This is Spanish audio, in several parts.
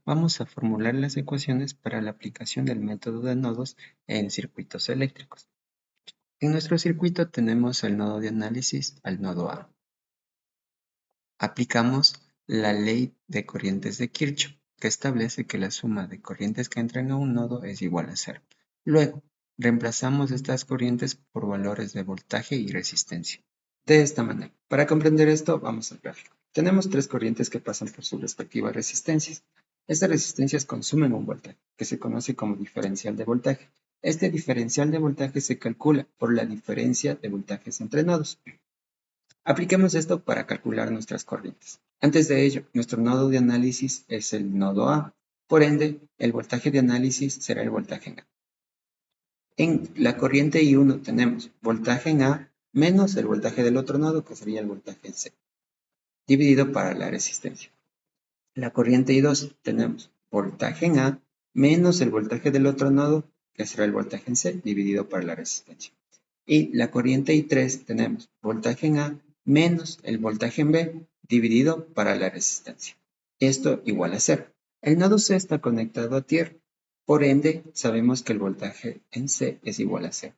vamos a formular las ecuaciones para la aplicación del método de nodos en circuitos eléctricos. En nuestro circuito tenemos el nodo de análisis al nodo A. Aplicamos la ley de corrientes de Kirchhoff, que establece que la suma de corrientes que entran a un nodo es igual a cero. Luego, reemplazamos estas corrientes por valores de voltaje y resistencia. De esta manera, para comprender esto, vamos al gráfico. Tenemos tres corrientes que pasan por sus respectivas resistencias. Estas resistencias consumen un voltaje, que se conoce como diferencial de voltaje. Este diferencial de voltaje se calcula por la diferencia de voltajes entre nodos. Apliquemos esto para calcular nuestras corrientes. Antes de ello, nuestro nodo de análisis es el nodo A. Por ende, el voltaje de análisis será el voltaje en A. En la corriente I1 tenemos voltaje en A menos el voltaje del otro nodo, que sería el voltaje en C, dividido para la resistencia. La corriente I2 tenemos voltaje en A menos el voltaje del otro nodo, que será el voltaje en C, dividido para la resistencia. Y la corriente I3 tenemos voltaje en A menos el voltaje en B, dividido para la resistencia. Esto igual a cero. El nodo C está conectado a tierra. Por ende, sabemos que el voltaje en C es igual a cero.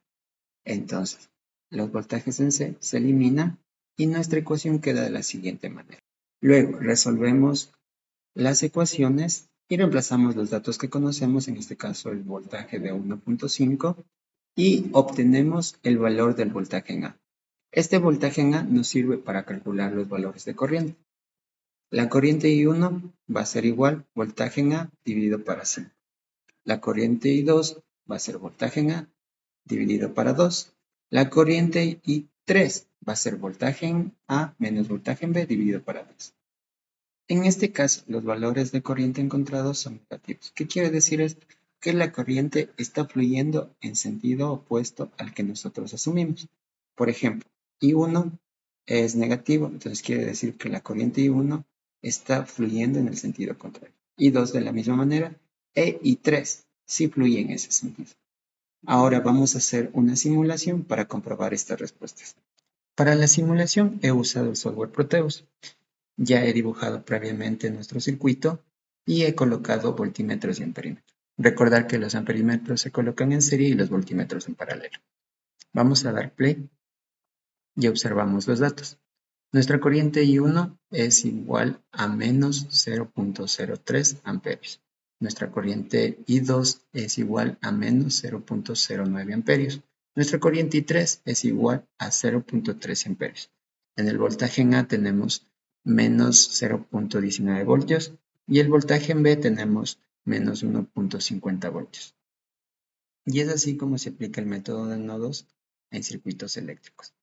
Entonces, los voltajes en C se eliminan y nuestra ecuación queda de la siguiente manera. Luego, resolvemos las ecuaciones y reemplazamos los datos que conocemos, en este caso el voltaje de 1.5, y obtenemos el valor del voltaje en A. Este voltaje en A nos sirve para calcular los valores de corriente. La corriente I1 va a ser igual voltaje en A dividido para 5. La corriente I2 va a ser voltaje en A dividido para 2. La corriente I3 va a ser voltaje en A menos voltaje en B dividido para 2. En este caso, los valores de corriente encontrados son negativos. ¿Qué quiere decir esto? Que la corriente está fluyendo en sentido opuesto al que nosotros asumimos. Por ejemplo, I1 es negativo, entonces quiere decir que la corriente I1 está fluyendo en el sentido contrario. I2 de la misma manera, e I3 sí fluye en ese sentido. Ahora vamos a hacer una simulación para comprobar estas respuestas. Para la simulación he usado el software Proteus. Ya he dibujado previamente nuestro circuito y he colocado voltímetros y amperímetros. Recordar que los amperímetros se colocan en serie y los voltímetros en paralelo. Vamos a dar play y observamos los datos. Nuestra corriente I1 es igual a menos 0.03 amperios. Nuestra corriente I2 es igual a menos 0.09 amperios. Nuestra corriente I3 es igual a 0.13 amperios. En el voltaje en A tenemos menos 0.19 voltios y el voltaje en B tenemos menos 1.50 voltios. Y es así como se aplica el método de nodos en circuitos eléctricos.